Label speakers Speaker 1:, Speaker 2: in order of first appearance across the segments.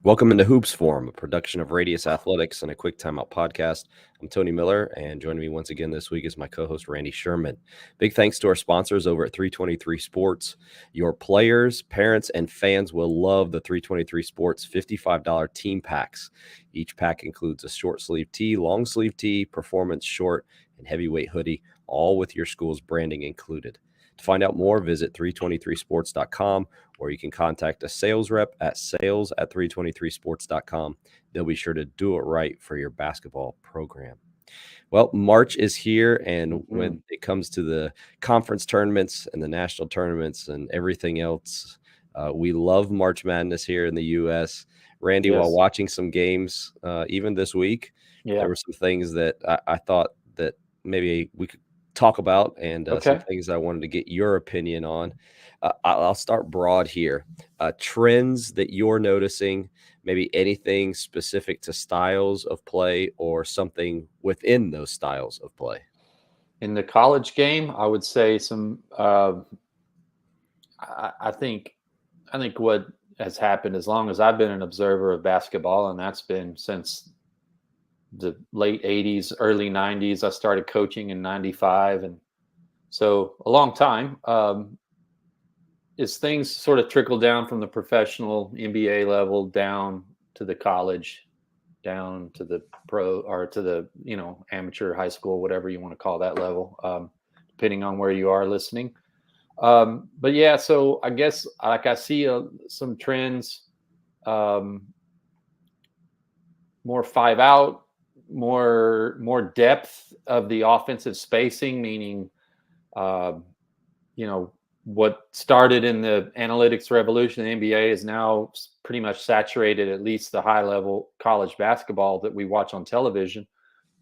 Speaker 1: Welcome into Hoops Forum, a production of Radius Athletics and a quick timeout podcast. I'm Tony Miller, and joining me once again this week is my co-host Randy Sherman. Big thanks to our sponsors over at 323 Sports. Your players, parents, and fans will love the 323 Sports $55 team packs. Each pack includes a short sleeve tee, long sleeve tee, performance short, and heavyweight hoodie, all with your school's branding included. To find out more, visit 323sports.com, or you can contact a sales rep at sales@323sports.com. They'll be sure to do it right for your basketball program. Well, March is here, and when it comes to the conference tournaments and the national tournaments and everything else, we love March Madness here in the U.S. Randy, while
Speaker 2: Yes.
Speaker 1: watching some games, even this week,
Speaker 2: Yeah.
Speaker 1: there were some things that I thought that maybe we could talk about, and some
Speaker 2: Okay.
Speaker 1: things I wanted to get your opinion on. I'll start broad here. Trends that you're noticing, maybe anything specific to styles of play or something within those styles of play.
Speaker 2: In the college game, I would say some. I think what has happened, as long as I've been an observer of basketball, and that's been since the late '80s, early '90s. I started coaching in '95, and so a long time. Is things sort of trickle down from the professional NBA level down to the college, down to the pro, or to the amateur high school, whatever you want to call that level, depending on where you are listening. But yeah, so I guess like I see some trends, um, more five out, more depth of the offensive spacing, meaning uh, you know what started in the analytics revolution in the NBA is now pretty much saturated, at least the high level college basketball that we watch on television.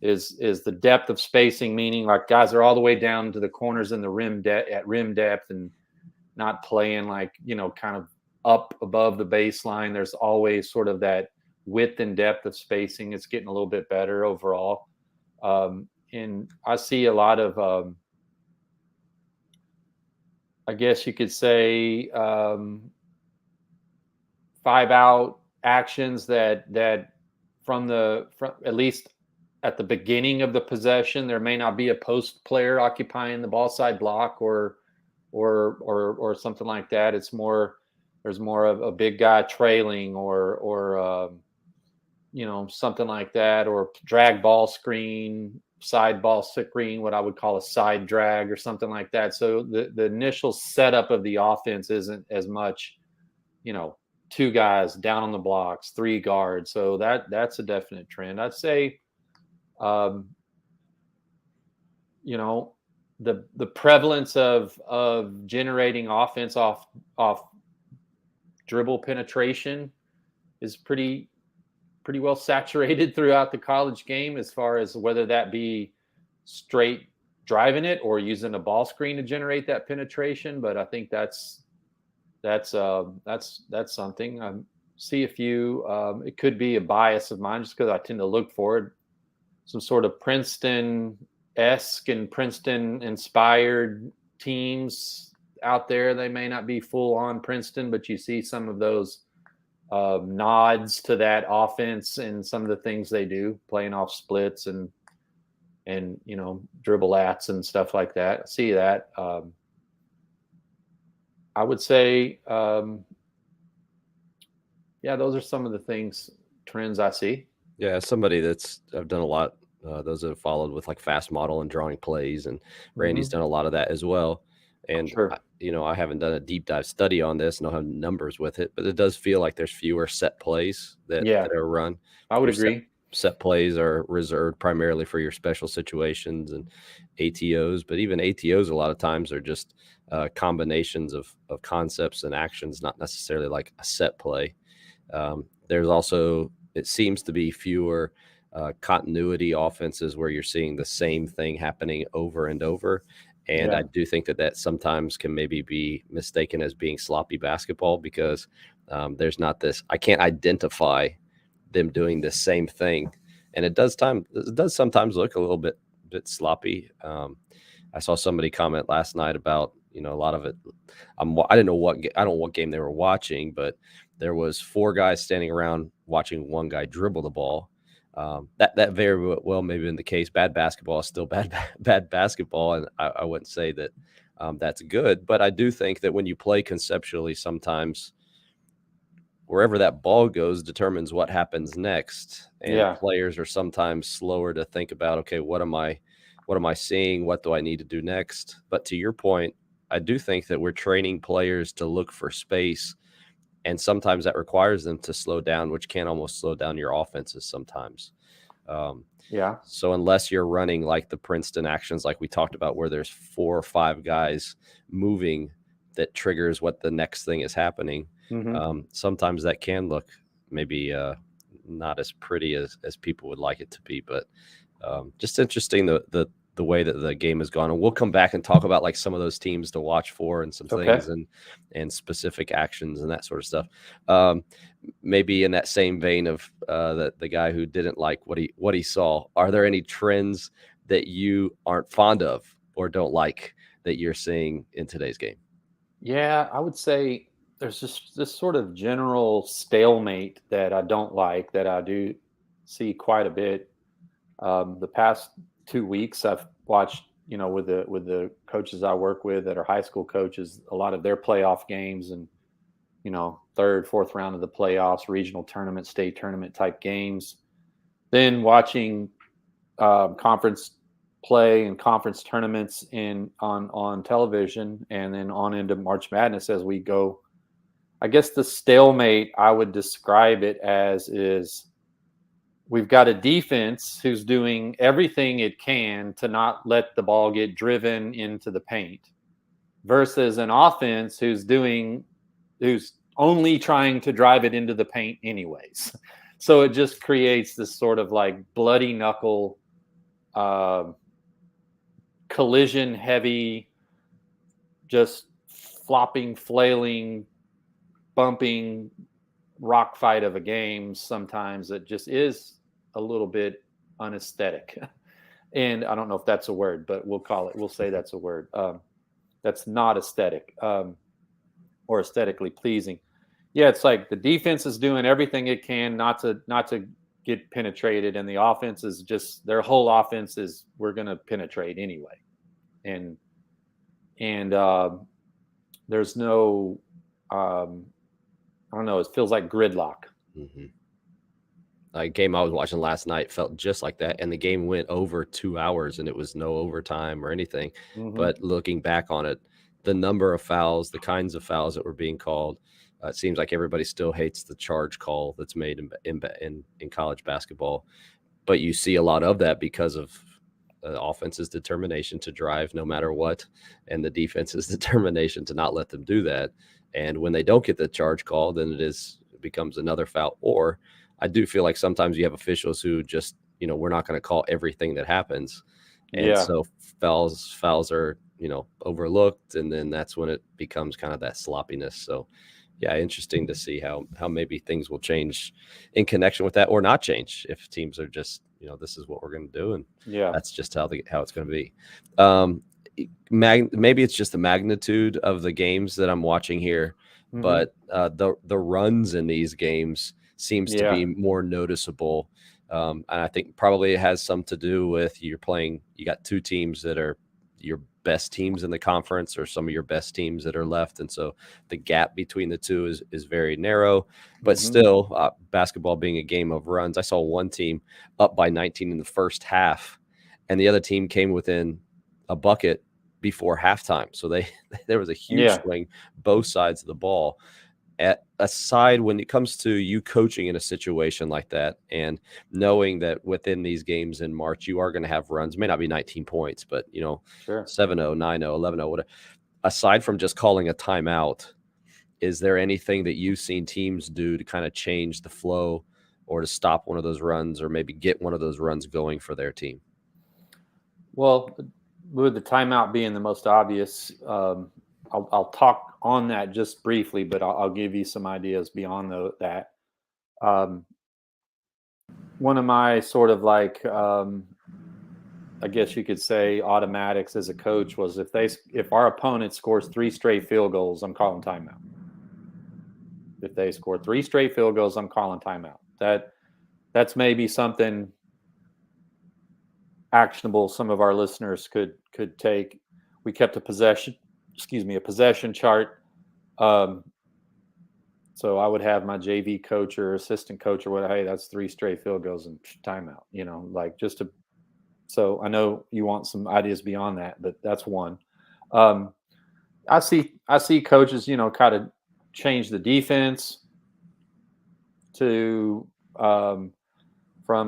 Speaker 2: Is the depth of spacing, meaning like guys are all the way down to the corners in the at rim depth, and not playing like kind of up above the baseline. There's always sort of that width and depth of spacing. It's getting a little bit better overall, and I see a lot of I guess you could say five out actions that from at least at the beginning of the possession, there may not be a post player occupying the ball side block or something like that. It's more there's more of a big guy trailing or something like that, or drag ball screen, side ball screen, what I would call a side drag or something like that. So the initial setup of the offense isn't as much, two guys down on the blocks, three guards. So that's a definite trend. I'd say, um, you know, the prevalence of generating offense off dribble penetration is pretty well saturated throughout the college game, as far as whether that be straight driving it or using a ball screen to generate that penetration. But I think that's something I see a few. It could be a bias of mine, just because I tend to look for it. Some sort of Princeton-esque and Princeton-inspired teams out there. They may not be full-on Princeton, but you see some of those nods to that offense and some of the things they do, playing off splits and dribble ats and stuff like that. I see that. I would say, yeah, those are some of the trends I see.
Speaker 1: Yeah, as somebody I've done a lot. Those that have followed with like fast model and drawing plays, and Randy's
Speaker 2: Mm-hmm.
Speaker 1: done a lot of that as well. And
Speaker 2: Sure.
Speaker 1: I haven't done a deep dive study on this, and I don't have numbers with it, but it does feel like there's fewer set plays
Speaker 2: Yeah,
Speaker 1: that are run.
Speaker 2: I would
Speaker 1: Your
Speaker 2: agree.
Speaker 1: set plays are reserved primarily for your special situations and ATOs, but even ATOs a lot of times are just combinations of concepts and actions, not necessarily like a set play. There's also, it seems to be fewer continuity offenses where you're seeing the same thing happening over and over. And I
Speaker 2: Yeah.
Speaker 1: do think that sometimes can maybe be mistaken as being sloppy basketball, because there's not this, I can't identify them doing the same thing. And it does sometimes look a little bit sloppy. I saw somebody comment last night about, a lot of it. I don't know what game they were watching, but there was 4 guys standing around watching one guy dribble the ball. That very well may have been the case. Bad basketball is still bad basketball, and I wouldn't say that that's good. But I do think that when you play conceptually, sometimes wherever that ball goes determines what happens next, and players are sometimes slower to think about, okay, what am I seeing? What do I need to do next? But to your point, I do think that we're training players to look for space, and sometimes that requires them to slow down, which can almost slow down your offenses sometimes. So unless you're running like the Princeton actions, like we talked about, where there's 4 or 5 guys moving, that triggers what the next thing is happening. Sometimes that can look maybe not as pretty as people would like it to be, but just interesting the way that the game has gone. And we'll come back and talk about like some of those teams to watch for and some things and specific actions and that sort of stuff. Maybe in that same vein of the guy who didn't like what he saw, are there any trends that you aren't fond of or don't like that you're seeing in today's game?
Speaker 2: Yeah, I would say there's just this sort of general stalemate that I don't like, that I do see quite a bit. The past 2 weeks, I've watched, with the coaches I work with that are high school coaches, a lot of their playoff games, and third, fourth round of the playoffs, regional tournament, state tournament type games. Then watching conference play and conference tournaments on television, and then on into March Madness as we go. I guess the stalemate I would describe it as is we've got a defense who's doing everything it can to not let the ball get driven into the paint, versus an offense who's only trying to drive it into the paint anyways. So it just creates this sort of like bloody knuckle, collision heavy, just flopping, flailing, bumping rock fight of a game sometimes that just is a little bit unaesthetic. And I don't know if that's a word, but we'll say that's a word. That's not aesthetic or aesthetically pleasing. Yeah, it's like the defense is doing everything it can not to get penetrated, and the offense is just, their whole offense is, we're going to penetrate anyway. And there's no, I don't know, it feels like gridlock.
Speaker 1: A game I was watching last night felt just like that, and the game went over 2 hours, and it was no overtime or anything. But looking back on it, the number of fouls, the kinds of fouls that were being called, it seems like everybody still hates the charge call that's made in college basketball. But you see a lot of that because of the offense's determination to drive no matter what, and the defense's determination to not let them do that. And when they don't get the charge call, then it becomes another foul. Or I do feel like sometimes you have officials who just, we're not going to call everything that happens. And so fouls are, overlooked. And then that's when it becomes kind of that sloppiness. So yeah, interesting to see how maybe things will change in connection with that, or not change if teams are just, this is what we're going to do. And that's just how it's going to be. Maybe it's just the magnitude of the games that I'm watching here, but the runs in these games seems to be more noticeable. And I think probably it has some to do with you got 2 teams that are your best teams in the conference, or some of your best teams that are left. And so the gap between the 2 is very narrow, but still basketball being a game of runs. I saw one team up by 19 in the first half, and the other team came within a bucket before halftime. So there was a huge swing both sides of the ball. Aside, when it comes to you coaching in a situation like that, and knowing that within these games in March, you are going to have runs, may not be 19 points, but 7-0, 9-0, 11-0, whatever. Aside from just calling a timeout, is there anything that you've seen teams do to kind of change the flow, or to stop one of those runs, or maybe get one of those runs going for their team?
Speaker 2: Well, with the timeout being the most obvious, I'll talk on that just briefly, but I'll give you some ideas beyond that. One of my sort of like, I guess you could say, automatics as a coach was if our opponent scores 3 straight field goals, I'm calling timeout. If they score 3 straight field goals, I'm calling timeout. That's maybe something actionable some of our listeners could take. We kept a possession chart. So I would have my JV coach or assistant coach or whatever. Hey, that's 3 straight field goals and timeout. Like just to. So I know you want some ideas beyond that, but that's one. I see coaches, kind of change the defense to from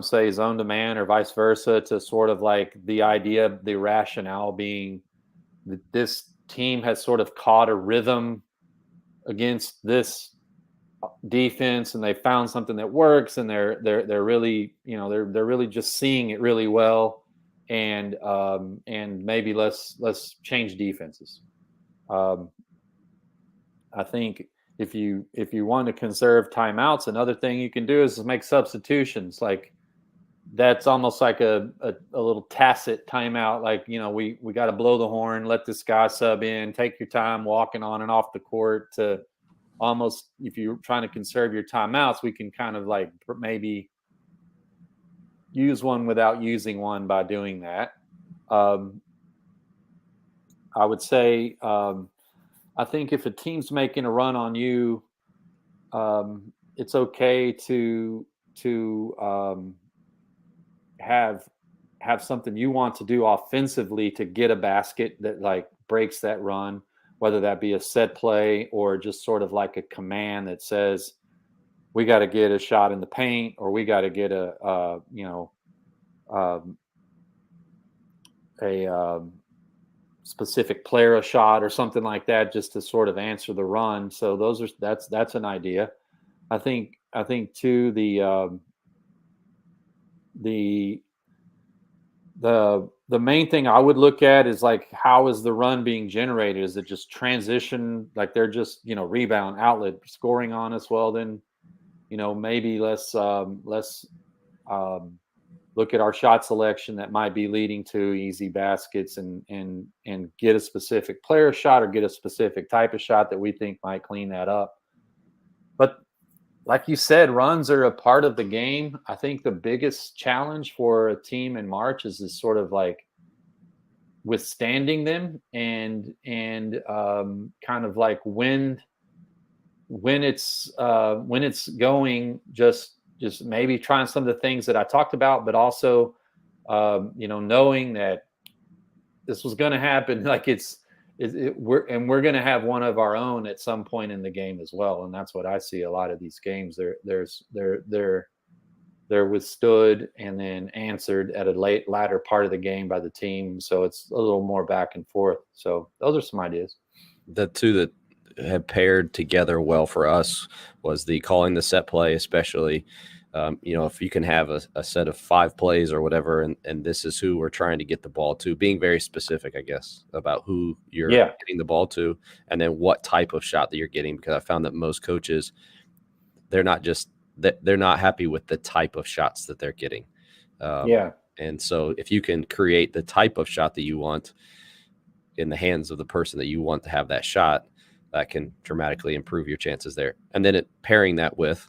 Speaker 2: say zone to man or vice versa, to sort of like the idea, the rationale being that this team has sort of caught a rhythm against this defense, and they found something that works, and they're really, they're really just seeing it really well, and maybe let's change defenses. I think if you want to conserve timeouts, another thing you can do is make substitutions. Like that's almost like a little tacit timeout. Like, we got to blow the horn, let this guy sub in, take your time walking on and off the court. To almost, if you're trying to conserve your timeouts, we can kind of like maybe use one without using one by doing that. I would say, I think if a team's making a run on you, it's okay to have something you want to do offensively to get a basket that like breaks that run, whether that be a set play or just sort of like a command that says we got to get a shot in the paint, or we got to get a specific player a shot or something like that, just to sort of answer the run. So that's an idea. I think too, the main thing I would look at is like, how is the run being generated? Is it just transition, like they're just rebound, outlet, scoring on us? Well, then maybe let's look at our shot selection that might be leading to easy baskets, and get a specific player shot, or get a specific type of shot that we think might clean that up. But like you said, runs are a part of the game. I think the biggest challenge for a team in March is sort of like withstanding them, and kind of like when it's going, just maybe trying some of the things that I talked about, but also knowing that this was going to happen. Like we're going to have one of our own at some point in the game as well, and that's what I see a lot of these games. They're withstood and then answered at a latter part of the game by the team, so it's a little more back and forth. So those are some ideas.
Speaker 1: The two that have paired together well for us was the calling the set play, especially. If you can have a set of 5 plays or whatever, and this is who we're trying to get the ball to, being very specific, I guess, about who you're getting the ball to, and then what type of shot that you're getting, because I found that most coaches, they're not happy with the type of shots that they're getting. And so if you can create the type of shot that you want in the hands of the person that you want to have that shot, that can dramatically improve your chances there. And then pairing that with,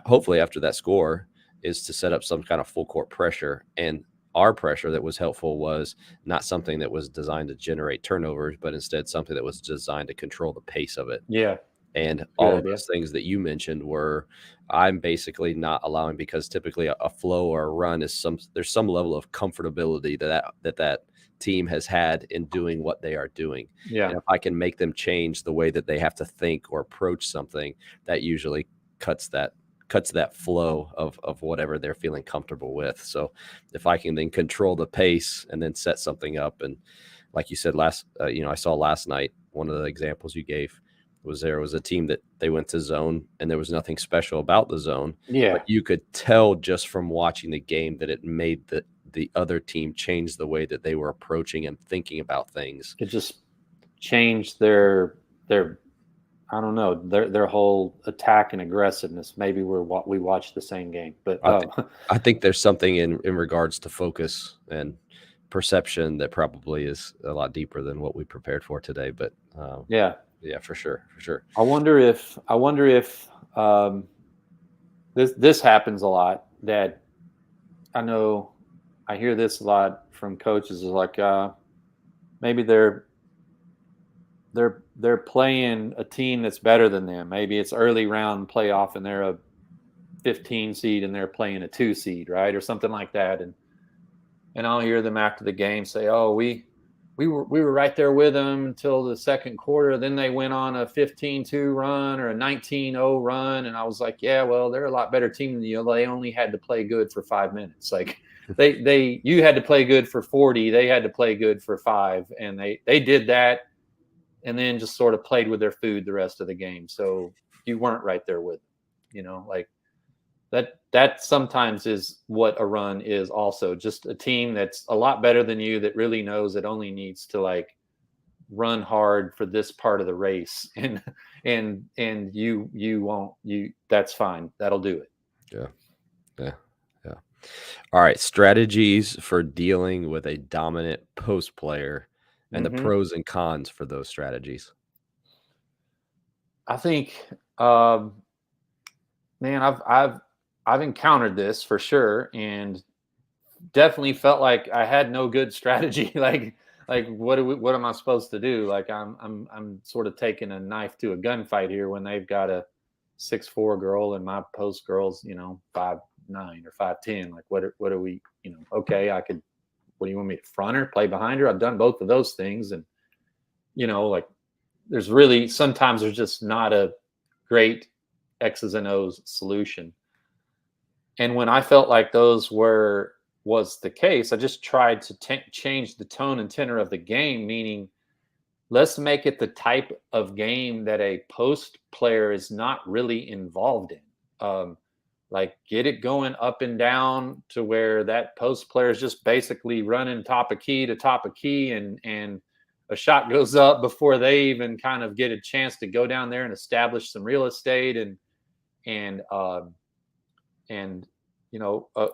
Speaker 1: hopefully after that score, is to set up some kind of full court pressure. And our pressure that was helpful was not something that was designed to generate turnovers, but instead something that was designed to control the pace of it.
Speaker 2: Yeah.
Speaker 1: And all of those things that you mentioned were, I'm basically not allowing, because typically a flow or a run is there's some level of comfortability that team has had in doing what they are doing.
Speaker 2: Yeah.
Speaker 1: And if I can make them change the way that they have to think or approach something, that usually cuts that flow of whatever they're feeling comfortable with. So if I can then control the pace and then set something up, and like you said I saw last night, one of the examples you gave was there was a team that they went to zone, and there was nothing special about the zone.
Speaker 2: Yeah.
Speaker 1: But you could tell just from watching the game that it made the other team change the way that they were approaching and thinking about things.
Speaker 2: It just changed their I don't know, their whole attack and aggressiveness. Maybe we watched the same game, but
Speaker 1: I think there's something in regards to focus and perception that probably is a lot deeper than what we prepared for today. But Yeah, for sure, for sure.
Speaker 2: I wonder if this happens a lot. That I know I hear this a lot from coaches is like maybe they're playing a team that's better than them. Maybe it's early round playoff and they're a 15 seed and they're playing a 2 seed, right? Or something like that. And I'll hear them after the game say, "Oh, we were right there with them until the second quarter. Then they went on a 15-2 run or a 19-0 run." And I was like, "Yeah, well, they're a lot better team than you. They only had to play good for 5 minutes. Like you had to play good for 40, they had to play good for 5, and they did that and then just sort of played with their food the rest of the game. So you weren't right there with them, like that sometimes is what a run is, also just a team that's a lot better than you that really knows it only needs to like run hard for this part of the race, and you won't, that's fine, that'll do it.
Speaker 1: Yeah. Yeah. Yeah. All right. Strategies for dealing with a dominant post player and the
Speaker 2: Hmm.
Speaker 1: pros and cons for those strategies.
Speaker 2: I think, man, I've encountered this for sure, and definitely felt like I had no good strategy. Like what am I supposed to do? Like I'm sort of taking a knife to a gunfight here when they've got a 6'4" girl and my post girl's 5'9" or 5'10". Like what are we? Okay, I could. What do you want me to front her, play behind her? I've done both of those things, and like there's really sometimes there's just not a great X's and O's solution. And when I felt like those was the case, I just tried to change the tone and tenor of the game, meaning let's make it the type of game that a post player is not really involved in. Like get it going up and down to where that post player is just basically running top of key to top of key, and a shot goes up before they even kind of get a chance to go down there and establish some real estate. And I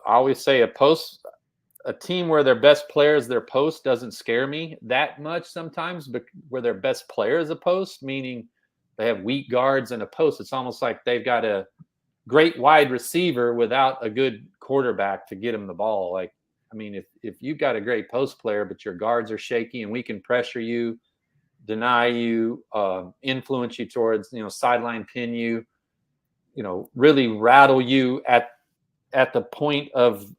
Speaker 2: always say a team where their best player is their post doesn't scare me that much sometimes, but where their best player is a post, meaning they have weak guards and a post, it's almost like they've got a great wide receiver without a good quarterback to get him the ball. Like, I mean, if you've got a great post player, but your guards are shaky and we can pressure you, deny you, influence you towards, sideline pin you, really rattle you at the point of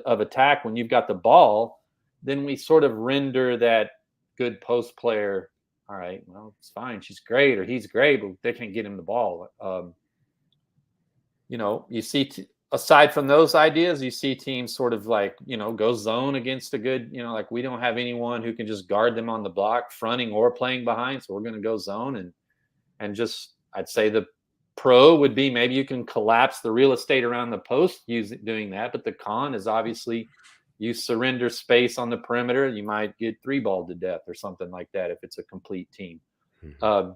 Speaker 2: attack when you've got the ball, then we sort of render that good post player. All right, well, it's fine. She's great or he's great, but they can't get him the ball. You see, aside from those ideas, you see teams sort of like, go zone against a good, like we don't have anyone who can just guard them on the block, fronting or playing behind. So we're going to go zone and just, I'd say the pro would be maybe you can collapse the real estate around the post doing that. But the con is obviously you surrender space on the perimeter. You might get 3-balled to death or something like that if it's a complete team.
Speaker 1: Mm-hmm.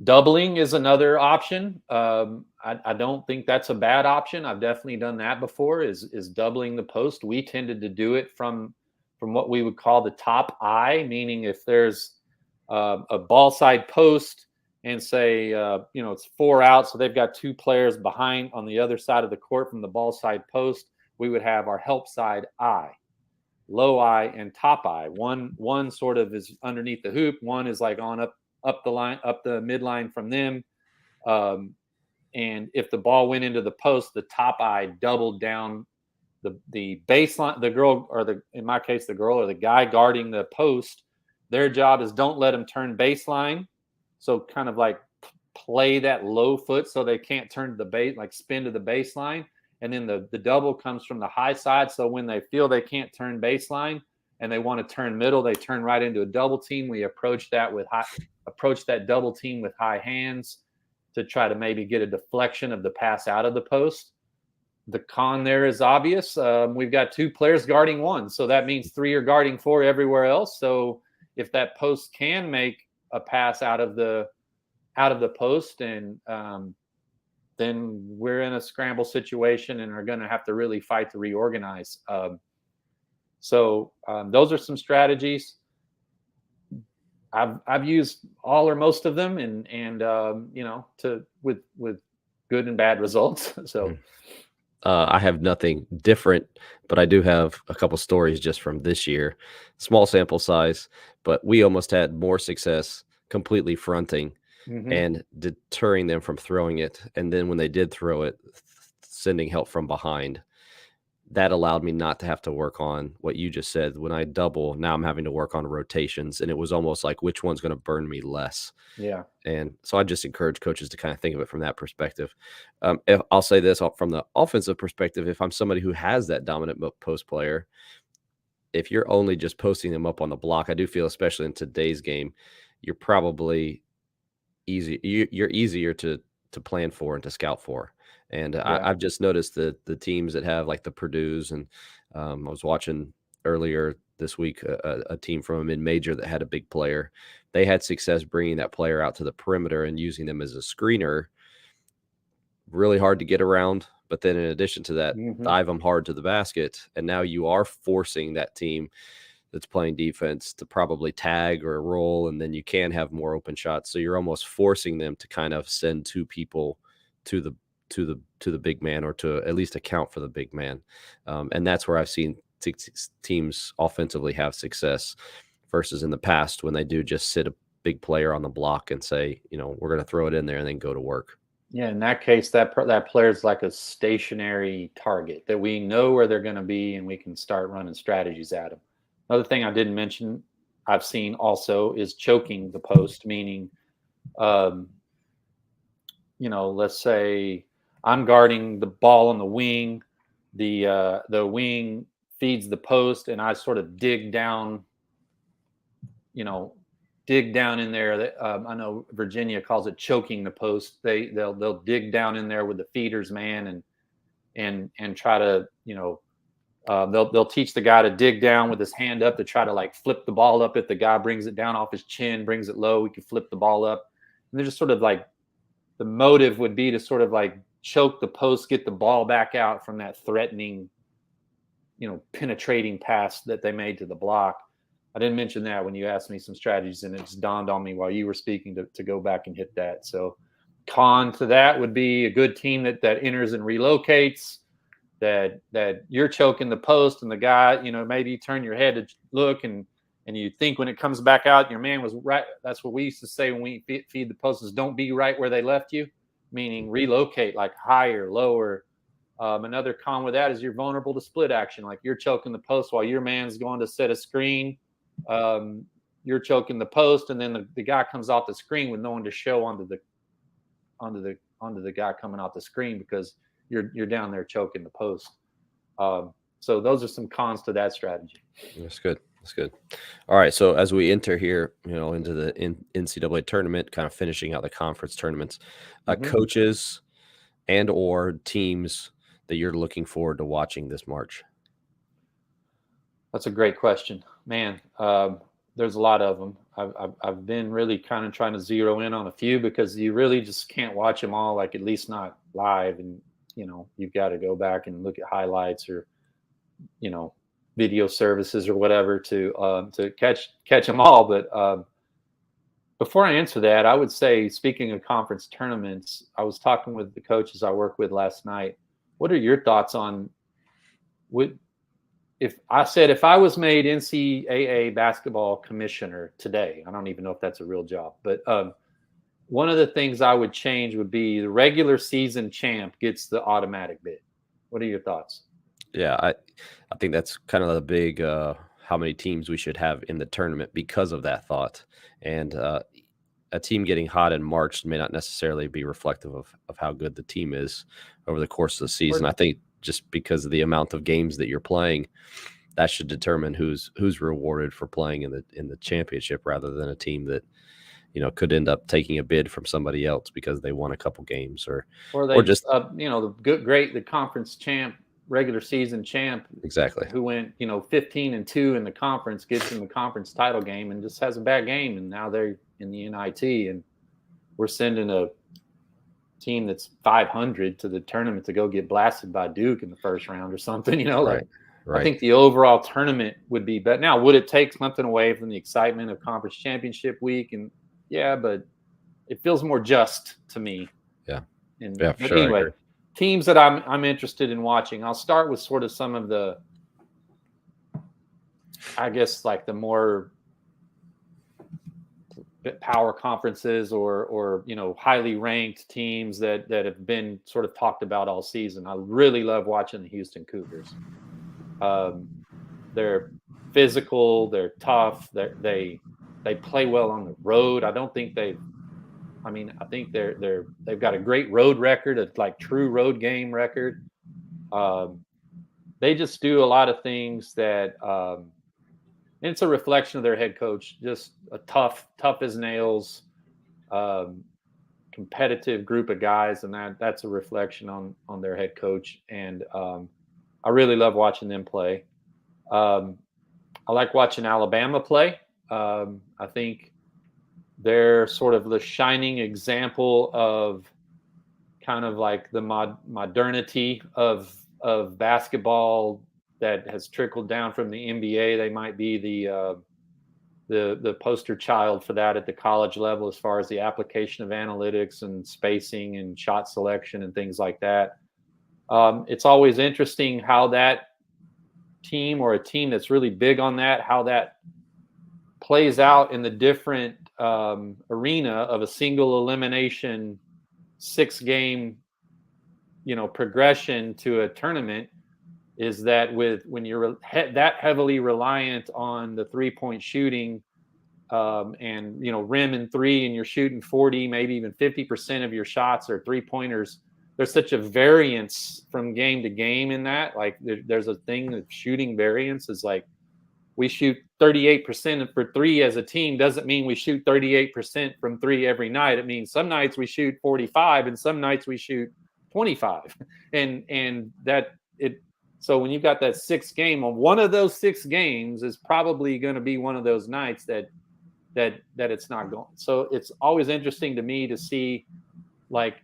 Speaker 2: Doubling is another option. I don't think that's a bad option. I've definitely done that before. Is doubling the post. We tended to do it from what we would call the top eye, meaning if there's a ball side post and say it's 4 out, so they've got 2 players behind on the other side of the court from the ball side post, we would have our help side eye, low eye, and top eye. One sort of is underneath the hoop. One is like on up the line, up the midline from them. And if the ball went into the post, the top eye doubled down the baseline. The girl, or in my case, the girl or the guy guarding the post, their job is don't let them turn baseline. So kind of like play that low foot so they can't turn to the base, like spin to the baseline. And then the double comes from the high side. So when they feel they can't turn baseline and they want to turn middle, they turn right into a double team. We approach that double team with high hands to try to maybe get a deflection of the pass out of the post. The con there is obvious. We've got 2 players guarding 1. So that means 3 are guarding 4 everywhere else. So if that post can make a pass out of the post, and then we're in a scramble situation and are going to have to really fight to reorganize. So those are some strategies. I've used all or most of them, and with good and bad results. So.
Speaker 1: I have nothing different, but I do have a couple stories just from this year. Small sample size, but we almost had more success completely fronting
Speaker 2: Mm-hmm.
Speaker 1: and deterring them from throwing it. And then when they did throw it, sending help from behind. That allowed me not to have to work on what you just said. When I double, now I'm having to work on rotations. And it was almost like which one's going to burn me less.
Speaker 2: Yeah.
Speaker 1: And so I just encourage coaches to kind of think of it from that perspective. If I'll say this from the offensive perspective, if I'm somebody who has that dominant post player, if you're only just posting them up on the block, I do feel, especially in today's game, you're probably you're easier to plan for and to scout for. And
Speaker 2: Yeah.
Speaker 1: I've just noticed that the teams that have like the Purdue's and I was watching earlier this week a team from a mid-major that had a big player. They had success bringing that player out to the perimeter and using them as a screener. Really hard to get around, but then in addition to that,
Speaker 2: Mm-hmm.
Speaker 1: dive them hard to the basket. And now you are forcing that team that's playing defense to probably tag or roll, and then you can have more open shots. So you're almost forcing them to kind of send two people to the big man, or to at least account for the big man. And that's where I've seen teams offensively have success versus in the past when they do just sit a big player on the block and say, we're going to throw it in there and then go to work.
Speaker 2: Yeah, in that case, that player's like a stationary target that we know where they're going to be, and we can start running strategies at them. Another thing I didn't mention, I've seen also, is choking the post, meaning, let's say I'm guarding the ball on the wing, the wing feeds the post, and I sort of dig down in there. I know Virginia calls it choking the post. They'll dig down in there with the feeders man and try to they'll teach the guy to dig down with his hand up to try to like flip the ball up. If the guy brings it down off his chin, brings it low, we can flip the ball up. And they're just sort of like, the motive would be to sort of like choke the post, get the ball back out from that threatening, penetrating pass that they made to the block. I didn't mention that when you asked me some strategies, and it just dawned on me while you were speaking to go back and hit that. So con to that would be a good team that enters and relocates, that you're choking the post, and the guy, maybe you turn your head to look, and you think when it comes back out, your man was right. That's what we used to say when we feed the posts, is don't be right where they left you, meaning relocate, like higher, lower. Another con with that is you're vulnerable to split action. Like you're choking the post while your man's going to set a screen. You're choking the post, and then the guy comes off the screen with no one to show onto the guy coming off the screen, because you're down there choking the post. So those are some cons to that strategy.
Speaker 1: That's good. That's good. All right. So as we enter here, into the NCAA tournament, kind of finishing out the conference tournaments, coaches and or teams that you're looking forward to watching this March?
Speaker 2: That's a great question, man. There's a lot of them. I've been really kind of trying to zero in on a few, because you really just can't watch them all, like at least not live, and you've got to go back and look at highlights, or video services or whatever to catch them all. But before I answer that, I would say, speaking of conference tournaments, I was talking with the coaches I work with last night. What are your thoughts on if I was made NCAA basketball commissioner today? I don't even know if that's a real job, but one of the things I would change would be the regular season champ gets the automatic bid. What are your thoughts?
Speaker 1: Yeah, I think that's kind of the big how many teams we should have in the tournament because of that thought. And a team getting hot in March may not necessarily be reflective of how good the team is over the course of the season. I think just because of the amount of games that you're playing, that should determine who's rewarded for playing in the championship, rather than a team that could end up taking a bid from somebody else because they won a couple games or
Speaker 2: they
Speaker 1: just
Speaker 2: the conference champ, regular season champ,
Speaker 1: exactly,
Speaker 2: who went 15-2 in the conference, gets in the conference title game and just has a bad game, and now they're in the NIT, and we're sending a team that's 500 to the tournament to go get blasted by Duke in the first round or something.
Speaker 1: right. Right.
Speaker 2: I think the overall tournament would be better. Now, would it take something away from the excitement of conference championship week? And yeah, but it feels more just to me.
Speaker 1: Yeah.
Speaker 2: And
Speaker 1: Yeah, for
Speaker 2: but
Speaker 1: sure. I
Speaker 2: anyway,
Speaker 1: agree.
Speaker 2: teams that I'm interested in watching. I'll start with sort of some of the, I guess, like the more power conferences or highly ranked teams that have been sort of talked about all season. I really love watching the Houston Cougars. They're physical, they're tough, they play well on the road. I don't think they've I mean, I think they've got a great road record, a like true road game record. Um, they just do a lot of things that and it's a reflection of their head coach, just a tough as nails, um, competitive group of guys, and that's a reflection on their head coach. And I really love watching them play. Um, I like watching Alabama play. I think they're sort of the shining example of kind of like the modernity of basketball that has trickled down from the NBA. They might be the poster child for that at the college level as far as the application of analytics and spacing and shot selection and things like that. It's always interesting how that team or a team that's really big on that, how that plays out in the different arena of a single elimination 6-game progression to a tournament. Is that when you're that heavily reliant on the 3-point shooting and rim and three, and you're shooting 40, maybe even 50% of your shots are 3-pointers, there's such a variance from game to game in that. Like there's a thing of shooting variance is like we shoot 38% for three as a team doesn't mean we shoot 38% from three every night. It means some nights we shoot 45 and some nights we shoot 25. And that it so when you've got that 6th game, one of those 6 games is probably going to be one of those nights that it's not going. So it's always interesting to me to see, like,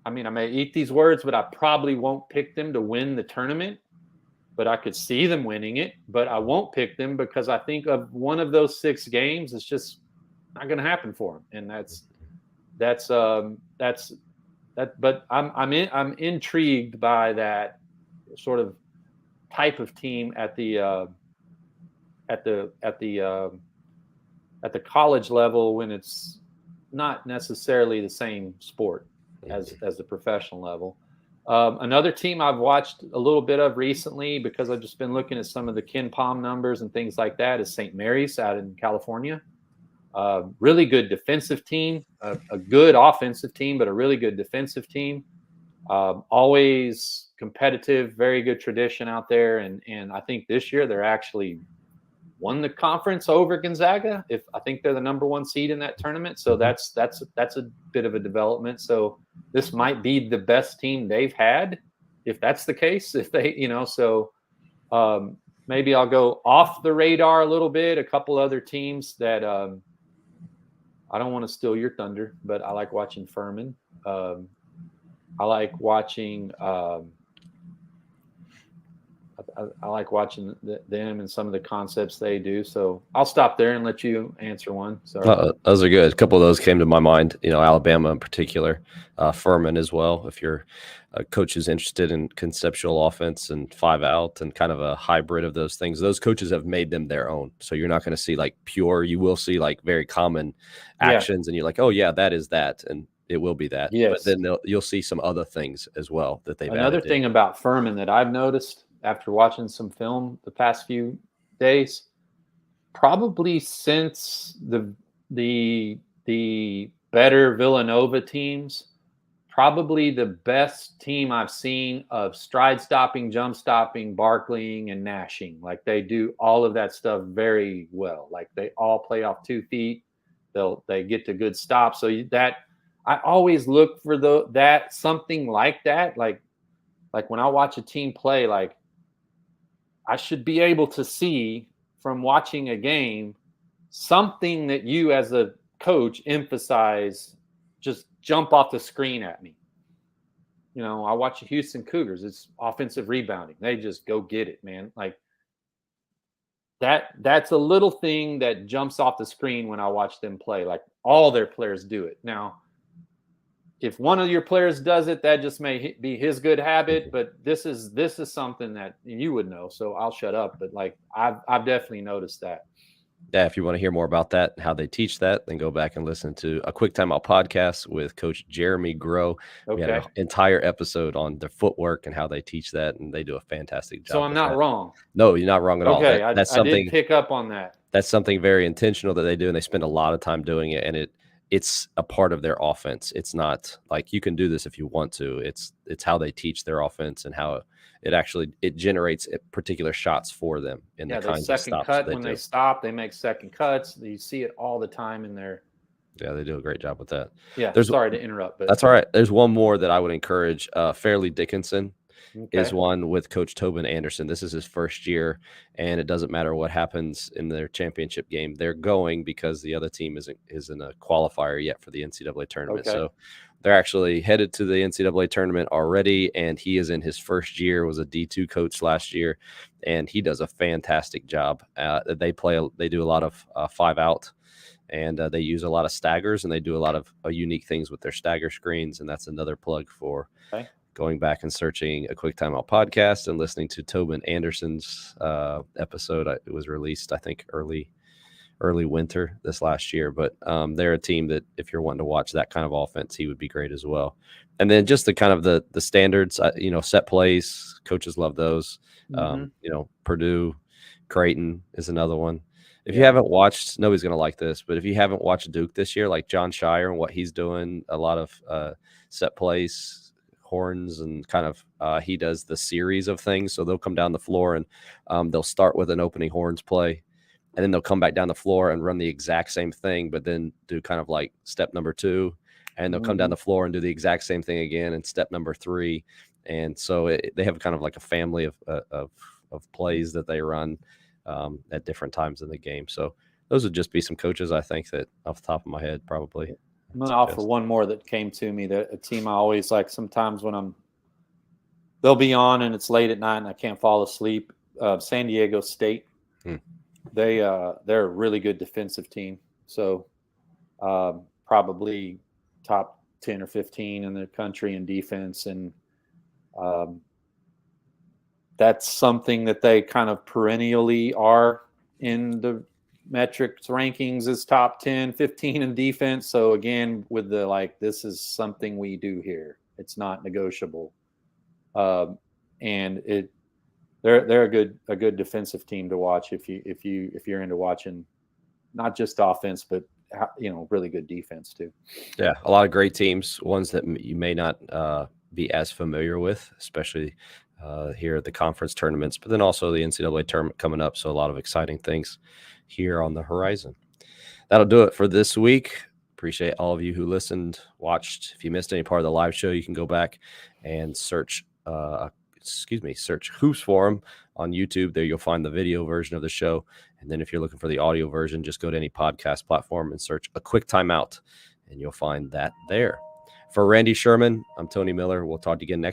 Speaker 2: I mean, I may eat these words, but I probably won't pick them to win the tournament. But I could see them winning it, but I won't pick them because I think of one of those 6 games is just not going to happen for them, and that's that. But I'm intrigued by that sort of type of team at the college level when it's not necessarily the same sport as the professional level. Another team I've watched a little bit of recently because I've just been looking at some of the Ken Palm numbers and things like that is St. Mary's out in California. Really good defensive team, a good offensive team, but a really good defensive team. Always competitive, very good tradition out there. And I think this year they're actually won the conference over Gonzaga. I think they're the number 1 seed in that tournament. So that's a bit of a development. So this might be the best team they've had, if that's the case. If they, so maybe I'll go off the radar a little bit. A couple other teams that I don't want to steal your thunder, but I like watching Furman. I like watching. I like watching them and some of the concepts they do. So I'll stop there and let you answer one. So
Speaker 1: those are good. A couple of those came to my mind, Alabama in particular, Furman as well. If your coach is interested in conceptual offense and 5-out and kind of a hybrid of those things, those coaches have made them their own. So you're not going to see like pure, you will see like very common actions and you're like, oh yeah, that is that. And it will be that.
Speaker 2: Yes.
Speaker 1: But then you'll see some other things as well that they've
Speaker 2: Another
Speaker 1: added
Speaker 2: thing about Furman that I've noticed after watching some film the past few days, probably since the better Villanova teams, probably the best team I've seen of stride stopping, jump stopping, barkleying, and nashing. Like they do all of that stuff very well. Like they all play off 2 feet. They get to good stops. So that I always look for that something like that. Like when I watch a team play, like I should be able to see from watching a game something that you as a coach emphasize, just jump off the screen at me. I watch the Houston Cougars. It's offensive rebounding. They just go get it, man. Like that's a little thing that jumps off the screen when I watch them play. Like all their players do it. Now, if one of your players does it, that just may be his good habit, but this is something that you would know. So I'll shut up, but like I've definitely noticed that.
Speaker 1: Yeah, if you want to hear more about that and how they teach that, then go back and listen to a Quick Timeout podcast with Coach Jeremy Grow. We had an
Speaker 2: Okay.
Speaker 1: entire episode on their footwork and how they teach that, and they do a fantastic job.
Speaker 2: So I'm
Speaker 1: with
Speaker 2: not
Speaker 1: that.
Speaker 2: wrong.
Speaker 1: No, you're not wrong at all.
Speaker 2: Okay,
Speaker 1: That's
Speaker 2: I did
Speaker 1: something
Speaker 2: pick up on that.
Speaker 1: that's something very intentional that they do, and they spend a lot of time doing it, and it's a part of their offense. It's not like you can do this if you want to. It's how they teach their offense and how it generates particular shots for them in the
Speaker 2: They
Speaker 1: kinds of
Speaker 2: second
Speaker 1: stops
Speaker 2: cut
Speaker 1: they
Speaker 2: when
Speaker 1: do.
Speaker 2: they stop. They make second cuts. You see it all the time in there.
Speaker 1: Yeah, they do a great job with that.
Speaker 2: Yeah, sorry to interrupt, but
Speaker 1: that's all right. There's one more that I would encourage. Fairleigh Dickinson
Speaker 2: okay.
Speaker 1: is one with Coach Tobin Anderson. This is his first year, and it doesn't matter what happens in their championship game. They're going because the other team isn't a qualifier yet for the NCAA tournament.
Speaker 2: Okay.
Speaker 1: So they're actually headed to the NCAA tournament already, and he is in his first year, was a D2 coach last year, and he does a fantastic job. They do a lot of 5-out, and they use a lot of staggers, and they do a lot of unique things with their stagger screens, and that's another plug for going back and searching a Quick Timeout podcast and listening to Tobin Anderson's episode. It was released, I think, early winter this last year, but they're a team that if you're wanting to watch that kind of offense, he would be great as well. And then just the kind of the standards, set plays, coaches love those. Purdue, Creighton is another one. If you haven't watched, nobody's going to like this, but if you haven't watched Duke this year, like John Shire and what he's doing, a lot of set plays, horns, and kind of he does the series of things. So they'll come down the floor and they'll start with an opening horns play, and then they'll come back down the floor and run the exact same thing, but then do kind of like step number 2, and they'll come down the floor and do the exact same thing again in step number 3. And so they have kind of like a family of plays that they run at different times in the game. So those would just be some coaches, I think, that off the top of my head, probably.
Speaker 2: I'm going to offer one more that came to me, that a team I always like sometimes when they'll be on and it's late at night and I can't fall asleep. San Diego State. They're a really good defensive team. So probably top 10 or 15 in the country in defense. And that's something that they kind of perennially are in the metrics rankings, is top 10, 15 in defense. So again, with the this is something we do here. It's not negotiable. And they're a good defensive team to watch if you're into watching not just offense, but really good defense too.
Speaker 1: Yeah, a lot of great teams, ones that you may not be as familiar with, especially here at the conference tournaments, but then also the NCAA tournament coming up. So a lot of exciting things here on the horizon. That'll do it for this week. Appreciate all of you who listened, watched. If you missed any part of the live show, you can go back and search Hoops Forum on YouTube. There you'll find the video version of the show. And then if you're looking for the audio version, just go to any podcast platform and search A Quick Timeout, and you'll find that there. For Randy Sherman, I'm Tony Miller. We'll talk to you again next